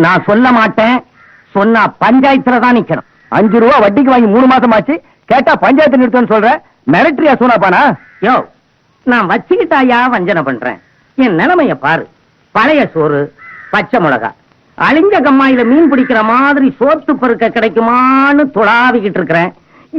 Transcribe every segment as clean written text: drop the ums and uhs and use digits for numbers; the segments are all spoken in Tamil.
நான் சொல்ல மாட்டேன், சொன்னா பஞ்சாயத்துல தான் நிக்கணும். 5 ரூபா வட்டிக்கு வாங்கி 3 மாசம் ஆச்சு, கேட்டா பஞ்சாயத்து நிறுத்தம்னு சொல்ற. மிரட்டரியா சூனாப்பானா? யோ, நான் வச்சுக்கிட்டாயா வஞ்சனை பண்றேன்? என் நிலைமைய பாரு. பழைய சோறு, பச்சை மிளகா, அழிஞ்ச கம்மாயில மீன் பிடிக்கிற மாதிரி சோத்து பருக்க கிடைக்குமான்னு தொழாவிக்கிட்டு இருக்கிறேன்.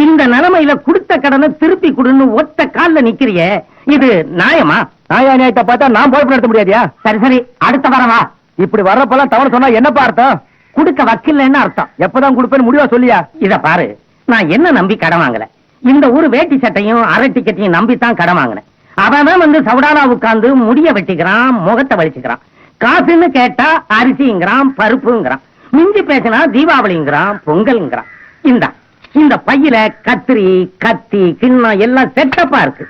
இந்த நிலைமையில கொடுத்த கடனை திருப்பி கொடுன்னு ஒத்த கால்ல நிக்கிறியே, இது நியாயமா? நியாயத்தை பார்த்தா நான் போய் நடத்த முடியாதியா? சரி சரி, அடுத்த வரவா. இப்படி வர்றப்பெல்லாம் தவறு சொன்னா என்னப்பா அர்த்தம்? குடுக்க வக்கில்லைன்னு அர்த்தம். எப்பதான் கொடுப்பேன்னு முடிவா சொல்லியா? இத பாரு, நான் என்ன நம்பி கடன் வாங்கல. இந்த ஒரு வேட்டி சட்டையும் அரை டிக்கெட்டையும் நம்பித்தான் கடன் வாங்கினேன். அவன் வந்து சவுடானா உட்கார்ந்து முடிய வெட்டிக்கிறான், முகத்தை வலிச்சுக்கிறான். காசுன்னு கேட்டா அரிசிங்கிறான், பருப்புங்கிறான். மிஞ்சி பேசினா தீபாவளிங்கிறான், பொங்கல்ங்கிறான். இந்த பையில கத்திரி, கத்தி, கிண்ணம் எல்லாம் செட்டப்பா இருக்கு.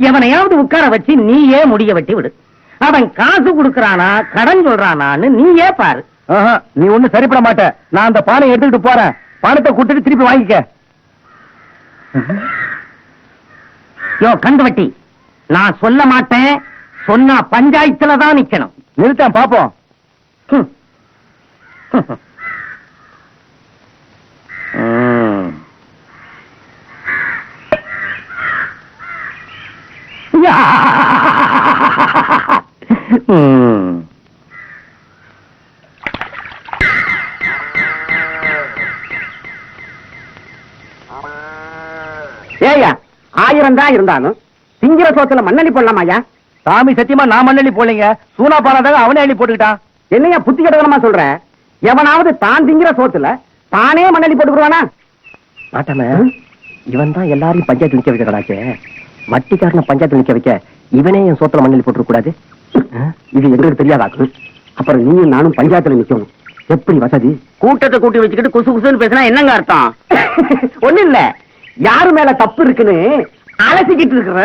எவனையாவது உட்கார வச்சு நீயே முடிய வெட்டி விடு. அவன் காசு கொடுக்கறானா கடன் சொல்றானான்னு நீயே பாரு. நீ ஒண்ணு சரிப்பட மாட்ட. நான் அந்த பானை எடுத்துக்கிட்டு போறேன். பணத்தை கொடுத்துட்டு திருப்பி வாங்கிக்க. யோ கந்து வட்டி, நான் சொல்ல மாட்டேன், சொன்னா பஞ்சாயத்துல தான் நிக்கணும். நிறுத்தேன் பாப்போம். ஏயா, 1000 தான் இருந்தாலும் திங்கிற சோத்துல மண்ணள்ளி போடலாமாயா? சாமி சத்தியமா நான் மண்ணள்ளி போடலைங்க. சூனா பாராதாக அவனே அள்ளி போட்டுக்கிட்டான். என்னையா புத்தி கிடக்கணுமா சொல்ற? எவனாவது தான் திங்கிற சோத்துல தானே மண்ணள்ளி போட்டுக்குவானா? மாட்டாம இவன் தான் எல்லாரையும் பஞ்சாயத்து நிக்க வைக்க கடாச்சே. வட்டிக்காரன பஞ்சாயத்து நிக்க வைக்க இவனே என் சோத்துல மண்ணள்ளி போட்டு கூடாது. இது எங்களுக்கு தெரியாதாக்கு. அப்புறம் நீயும் நானும் பஞ்சாயத்துல நிக்கணும். எப்படி வசதி? கூட்டத்தை கூட்டி வச்சுக்கிட்டு குசு குசுன்னு பேசினா என்னங்க அர்த்தம்? ஒண்ணு இல்ல, யாரு மேல தப்பு இருக்குன்னு அலசிக்கிட்டு இருக்கிற.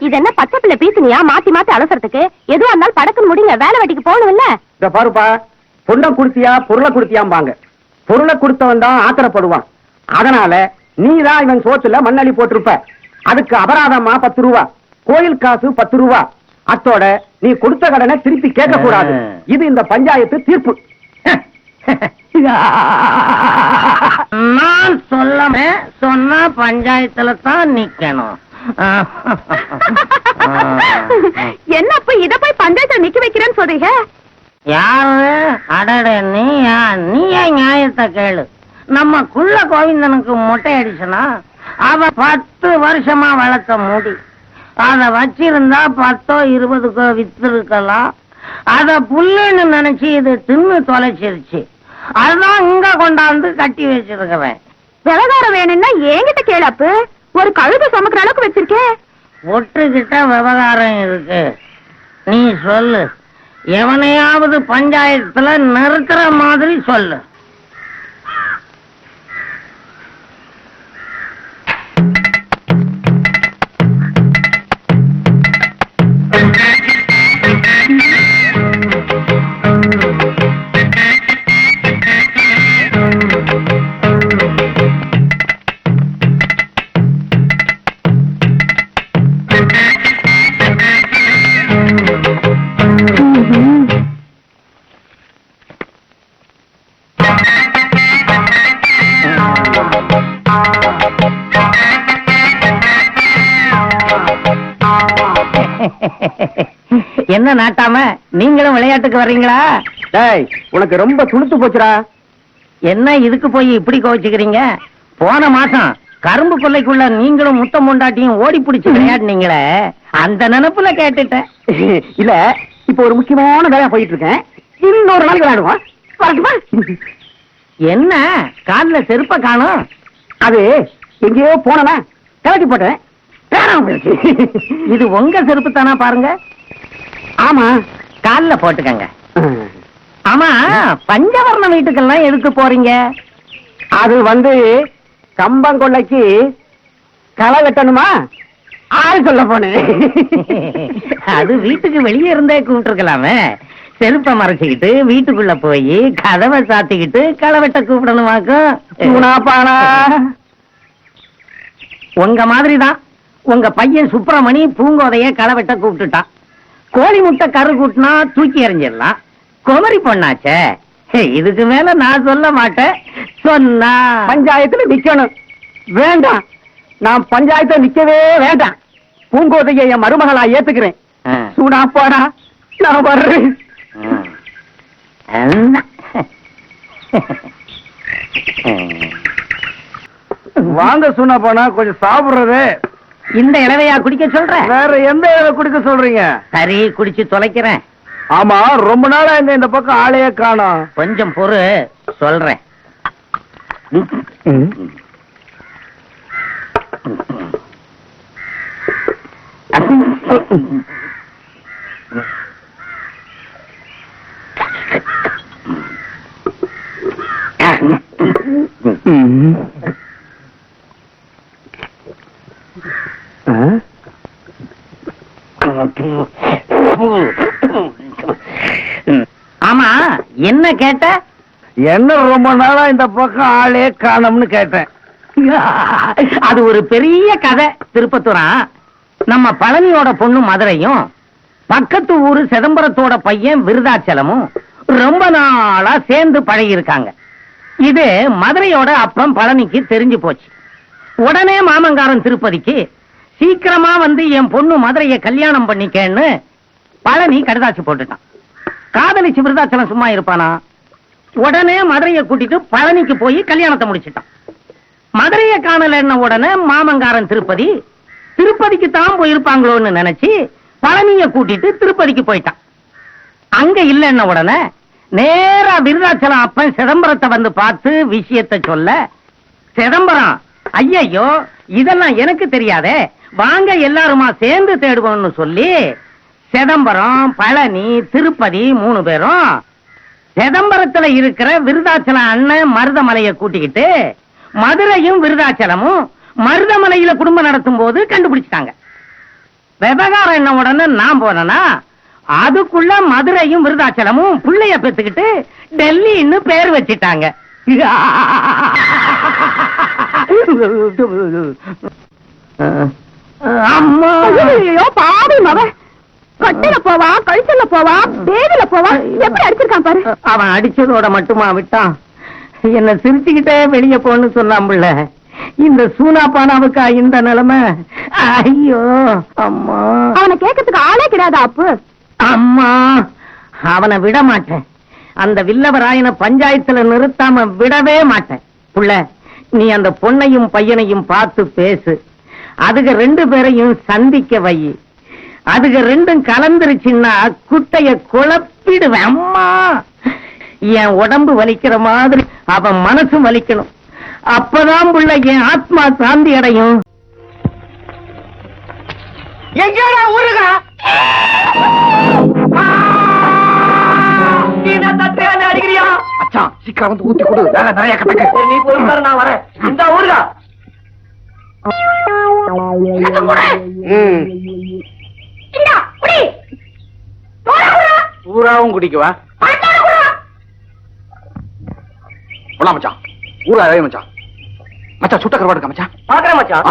இது என்ன பச்சை பிள்ளை பீசுனியா? மாத்தி மாத்தி அலசறதுக்கு எதுவா இருந்தாலும் படக்குன்னு முடிங்க. வேலை வெட்டிக்கு போகணும் இல்ல? இத பாருப்பா, பொண்ணை குடுத்தியா பொருளை குடுத்தியாம்பாங்க. பொருளை கொடுத்தவன் தான் ஆத்திரப்படுவான். அதனால நீதான் இவன் சோத்துல மண்ணள்ளி போட்டிருப்ப. அதுக்கு அபராதமா 10 ரூபா, கோயில் காசு 10 ரூபா. அத்தோட நீ கொடுத்த கடனை திருப்பி கேட்க கூடாது. இது இந்த பஞ்சாயத்து தீர்ப்பு. நான் சொன்னா பஞ்சாயத்துல தான் நிக்கணும். என்ன அப்ப இத போய் பஞ்சாயத்துல நிக்க வைக்கிறேன்னு சொல்றீங்க? யாரு? அடட நீயா? நீயே நியாயத்தை கேளு. நம்ம குள்ள கோவிந்தனுக்கு மொட்டை அடிச்சனா அவ 10 வருஷமா வளர்த்த முடி. அத வச்சிருந்தா 10 20 வித்து இருக்கலாம். அத புல்லுன்னு நினைச்சு இது தின்னு தொலைச்சிருச்சு. அதான் இங்க கொண்டாந்து கட்டி வச்சிருக்கிறேன். விவகாரம் வேணும்னா என்கிட்ட கேளப்பு. ஒரு கழுதை சமைக்கிற அளவுக்கு வச்சிருக்கேன். ஒட்டுக்கிட்ட விவகாரம் இருக்கு. நீ சொல்லு, எவனையாவது பஞ்சாயத்துல நிறுத்துற மாதிரி சொல்லு. என்ன நாட்டாம நீங்களும் விளையாட்டுக்கு வர்றீங்களா? டேய், உனக்கு ரொம்ப துளுத்து போச்சுடா. என்ன இதுக்கு போய் இப்படி கோவிச்சுக்கிறீங்க? போன மாசம் கரும்பு கொல்லைக்குள்ள நீங்களும் முத்தம் பொண்டாட்டியும் ஓடி பிடிச்சு விளையாடுனீங்களே, அந்த நினைப்புல கேட்டுட்டேன். இல்ல, இப்ப ஒரு முக்கியமான வேலையா போயிட்டு இருக்கேன். இன்னொரு நாள் விளையாடுவோம். என்ன கால்ல செருப்ப காணும்? அது எங்கேயோ போனா கலட்டி போட்டேன். இது உங்க செருப்பு தானா பாருங்க. ஆமா, கால்ல போட்டுக்கங்க. ஆமா, பஞ்சவர்ண வீட்டுக்கெல்லாம் எதுக்கு போறீங்க? அது வந்து கம்பங்கொள்ளைக்கு களை வெட்டணுமா, ஆள் சொல்ல போனேன். அது வீட்டுக்கு வெளியே இருந்தே கூப்பிட்டுருக்கலாமே. செருப்பை மறைச்சுக்கிட்டு வீட்டுக்குள்ள போய் கதவை சாத்திக்கிட்டு களை வெட்ட கூப்பிடணுமாக்கும். உங்க மாதிரிதான் உங்க பையன் சுப்பிரமணி பூங்கோதைய களை வெட்ட கூப்பிட்டுட்டான். கோழி முட்டை கரு கூட்டினா தூக்கி எறிஞ்சிடலாம். குமரி பொண்ணாச்சே, இதுக்கு மேல நான் சொல்ல மாட்டேன். சொன்னா பஞ்சாயத்துல நிக்கணும். வேண்டாம், நான் பஞ்சாயத்துல நிக்கவே வேண்டாம். பூங்கோதையை என் மருமகளா ஏத்துக்கிறேன். சூடா போடா, நான் வர்றேன். வாங்க சொன்னா போனா கொஞ்சம் சாப்பிடுறது. இந்த இளவையா குடிக்க சொல்ற? வேற எந்த இளவை குடிக்க சொல்றீங்க? சரி, குடிச்சு தொலைக்கிறேன். ஆமா, ரொம்ப நாளா இந்த பக்கம் ஆளையே காணோம். கொஞ்சம் பொறு, சொல்றேன். ஆமா, என்ன கேட்ட? என்ன ரொம்ப நாளா இந்த பக்கம் ஆளே காணோம்னு கேட்டேன். அது ஒரு பெரிய கதை. திருப்பத்தூரா, நம்ம பழனியோட பொண்ணு மதுரையும் பக்கத்து ஊரு சிதம்பரத்தோட பையன் விருதாச்சலமும் ரொம்ப நாளா சேர்ந்து பழகி இருக்காங்க. இது மதுரையோட அப்பம் பழனிக்கு தெரிஞ்சு போச்சு. உடனே மாமங்காரன் திருப்பதிக்கு சீக்கிரமா வந்து என் பொண்ணு மதுரையை கல்யாணம் பண்ணிக்கன்னு பழனி கடுதாசி போட்டுட்டான். காதலிச்சு விருதாச்சலம் சும்மா இருப்பானா? உடனே மதுரையை கூட்டிட்டு பழனிக்கு போய் கல்யாணத்தை முடிச்சிட்டான். மதுரையை காணலன்ன உடனே மாமங்காரன் திருப்பதிக்கு தான் போயிருப்பாங்களோன்னு நினைச்சு பழனியை கூட்டிட்டு திருப்பதிக்கு போயிட்டான். அங்க இல்லைன்ன உடனே நேரா விருதாச்சலம் அப்பன் சிதம்பரத்தை வந்து பார்த்து விஷயத்தை சொல்ல, சிதம்பரம், ஐயையோ இதெல்லாம் எனக்கு தெரியாதே, வாங்க எல்லாருமா சேர்ந்து தேடுவோம்னு சொல்லி சிதம்பரம், பழனி, திருப்பதி 3 பேரும் சிதம்பரத்துல இருக்கிற விருதாச்சலம் அண்ணன் மருதமலையை கூட்டிக்கிட்டு மதுரையும் விருதாச்சலமும் மருதமலையில குடும்பம் நடத்தும் போது கண்டுபிடிச்சிட்டாங்க. விவகாரம் என்ன உடனே நான் போனேன்னா அதுக்குள்ள மதுரையும் விருதாச்சலமும் பிள்ளைய பெத்துக்கிட்டு டெல்லின்னு பேர் வச்சிட்டாங்க. அம்மா, பாவி மவன் கட்டில போவா, கழிச்சல்ல போவா, தேவில போவா, எப்படி அடிச்சிருக்கான் பாரு. அவன் அடிச்சதோட மட்டுமா விட்டான்? என்ன சிரிச்சுக்கிட்டே வெளியே போன்னு சொன்னாம்புள்ள. இந்த சூனா பானாவுக்கா இந்த நிலைமை? ஐயோ அம்மா, அவனை கேட்கறதுக்கு ஆளே கிடையாதா அப்பு? அம்மா, அவனை விட மாட்டேன். அந்த வில்லவராயனை பஞ்சாயத்துல நிறுத்தாம விடவே மாட்டேன். புள்ள, நீ அந்த பொண்ணையும் பையனையும் பார்த்து பேசு. அதுக 2 பேரையும் சந்திக்க வை. அதுக 2ம் கலந்துருச்சுன்னா குட்டைய குழப்பிடுவேன். அம்மா, என் உடம்பு வலிக்கிற மாதிரி அவன் மனசும் வலிக்கணும். அப்பதான் புள்ள என் ஆத்மா சாந்தி அடையும். எங்கடா ஊருகா? அடிக்கிறியா? அச்சான், சீக்கிரம் வந்து ஊத்தி கொடு, வேலை நிறைய கட்டக்கு. நீ பொறுப்பாரு, நான் வரேன். இந்த ஊருகா ஊராவும் குடிக்குவா? மச்சான், ஊரா மச்சான். மச்சான், சுட்ட கருவாடு இருக்கா மச்சான்? பாக்குறேன் மச்சான்.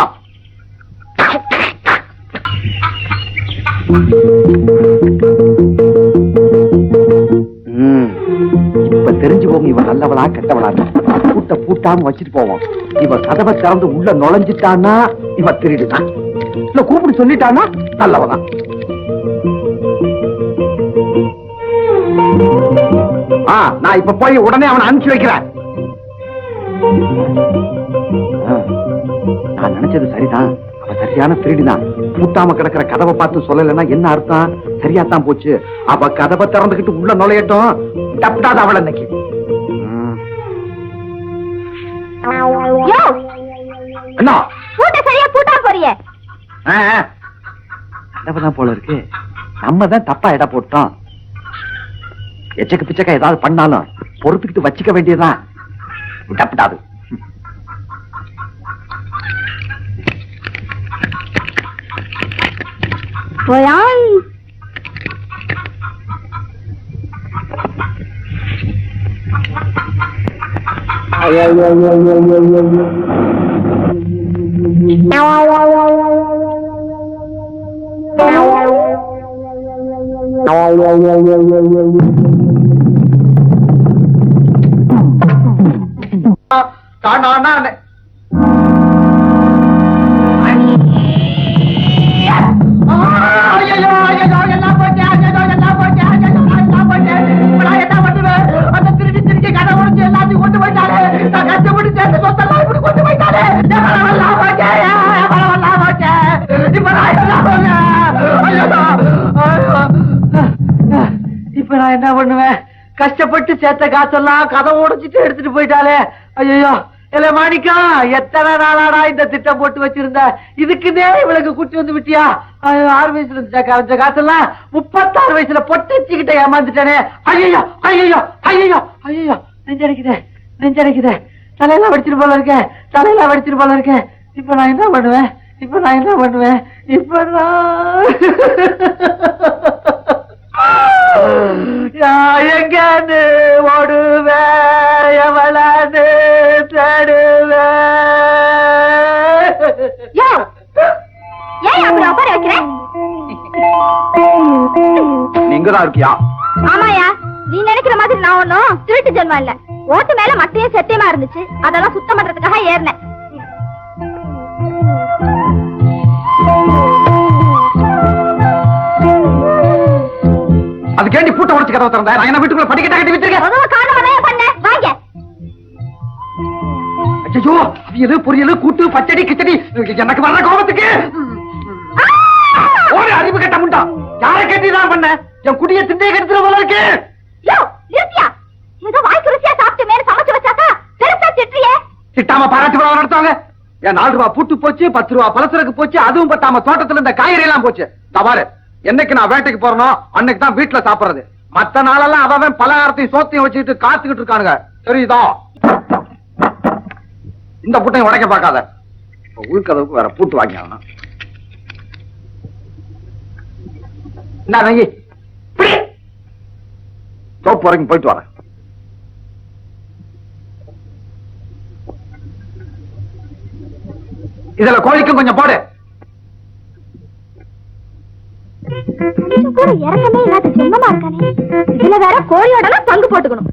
இப்ப தெரிஞ்சு போங்க இவன் நல்லவளா கெட்டவளா. கூட்ட பூட்டாம வச்சுட்டு போவோம். இவ கதவை திறந்து உள்ள நுழைஞ்சிட்டானா இவ திருடுதான். இல்ல கூப்பிட்டு சொல்லிட்டானா நல்லவதான். நான் இப்ப போய் உடனே அவனை அனுப்பிச்சு வைக்கிறேன். நான் நினைச்சது சரிதான். அவ சரியான திருடிதான். பூட்டாம கிடக்கிற கதவை பார்த்து சொல்லலைன்னா என்ன அர்த்தம்? சரியாத்தான் போச்சு. அவ கதவை திறந்துகிட்டு உள்ள நுழையட்டும். தப்பிடாத அவளை இன்னைக்கு. என்ன சரியா பூட்டா போறிய? கதவைதான் போல இருக்கு. நம்ம தான் தப்பா இட போட்டோம். எச்சக்கு பிச்சக்கா ஏதாவது பண்ணாலும் பொறுத்துக்கிட்டு வச்சுக்க வேண்டியதுதான். தப்பிடாது. இப்ப நான் என்ன பண்ணுவேன்? கஷ்டப்பட்டு சேர்த்த காசெல்லாம் கதை உடைச்சிட்டு எடுத்துட்டு போயிட்டாலே. ஐயோ இல்ல மாணிக்கா, எத்தனை நாளாடா இந்த திட்டம் போட்டு வச்சிருந்த? இதுக்குன்னே இவளுக்கு கூட்டி வந்து விட்டியா? 6 வயசுல இருந்த காசெல்லாம் 36 வயசுல பொட்டிச்சுக்கிட்ட ஏமாந்துட்டானே. ஐயோ ஐயோ ஐயோ ஐயோ, நெஞ்சடைக்குதே, தலையெல்லாம் வடிச்சிட்டு போல இருக்கேன், இப்ப நான் என்ன பண்ணுவேன்? இப்ப நான் எங்கன்னு ஓடுவேன், எவளான்னு தேடுவேன். நீங்கதான் இருக்கியா? ஆமாயா, நீ நினைக்கிற மாதிரி நான் ஒண்ணும் திருட்டு ஜென்மம் இல்ல. ஓட்டு மேல மட்டையும் சத்தியமா இருந்துச்சு, அதெல்லாம் சுத்தம் பண்றதுக்காக ஏறினேன். அதுக்கேண்டி பூட்டை உடைச்சு கதவை திறந்த? நான் என்ன வீட்டுக்குள்ள படிக்கட்டா கட்டி வச்சிருக்கேன். ஐயோ, அவியலு பொரியலு கூட்டு பச்சடி கிச்சடி, எனக்கு வர்ற கோபத்துக்கு ஒரு அறிவு கட்ட முண்டா. யாரை கேட்டுதான் பண்ண? என் குடிய திண்டைய கெடுத்துற போல இருக்கு. திட்டாம பாராட்டு விழா நடத்துவாங்க. என் 4 ரூபா பூட்டு போச்சு, 10 ரூபா பலசரக்கு போச்சு, அதுவும் பத்தாம தோட்டத்துல இந்த காய்கறி எல்லாம் போச்சு. தவறு, என்னைக்கு நான் வேட்டைக்கு போறனோ அன்னைக்கு தான் வீட்டுல சாப்பிடுறது. மத்த நாளெல்லாம் அவன் பலகாரத்தையும் சோத்தையும் வச்சுக்கிட்டு காத்துக்கிட்டு இருக்கானுங்க, தெரியுதா? இந்த பூட்டையும் உடைக்க பார்க்காத. உள்கதவுக்கு வேற பூட்டு வாங்கி ஆகணும். சோப்பு வரைக்கும் போயிட்டு வரேன். இதுல கோழிக்கும் கொஞ்சம் போடு. இறக்கமே இல்லாத ஜென்மமா இருக்கானே, இதுல வேற கோழியோட பங்கு போட்டுக்கணும்.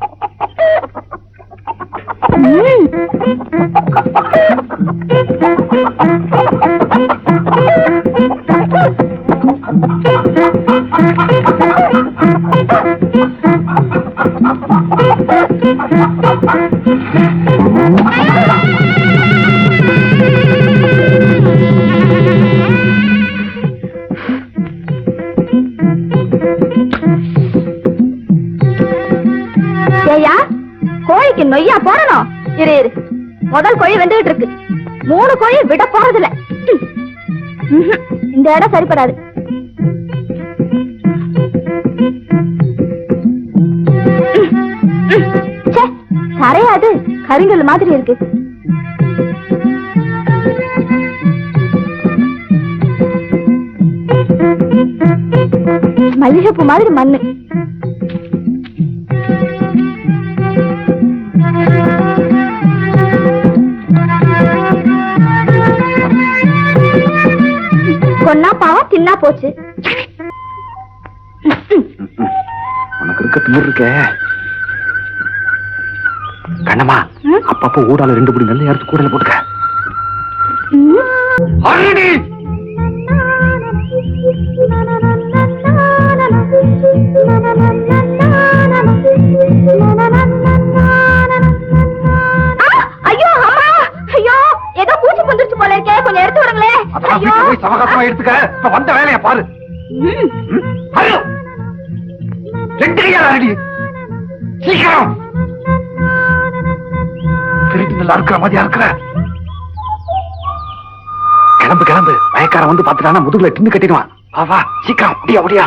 கோழிக்கு நொய்யா போடணும். இரு, முதல் கோழி வெந்துகிட்டு இருக்கு. 3 கோழி விட போறதில்ல. இந்த இடம் சரிப்படாது. கரையாது, கரிங்கல் மாதிரி இருக்கு. மல்லிகைப்பூ மாதிரி மண்ணு. கொன்னா பாவம், தின்னா போச்சு. உனக்கு இருக்க திமிர் இருக்க கண்ணம்மா. அப்பப்போ ஊடால 2 படி நல்ல எடுத்து கூடல போட்டுக்க. ஐயோ அம்மா, ஐயோ ஏதோ பூச்சி புந்துருச்சு போல இருக்கே, கொஞ்சம் எடுத்து விடுங்களே. சமகாசமா எடுத்துக்க, வந்த வேலைய பாரு. சீக்கிரம் திருட்டு நல்லா இருக்கிற மாதிரியா இருக்கிற. கிளம்பு, மயக்காரன் வந்து பாத்துட்டானா முதுகுல டின்னு கட்டிடுவான். வா சீக்கிரம், முடியா.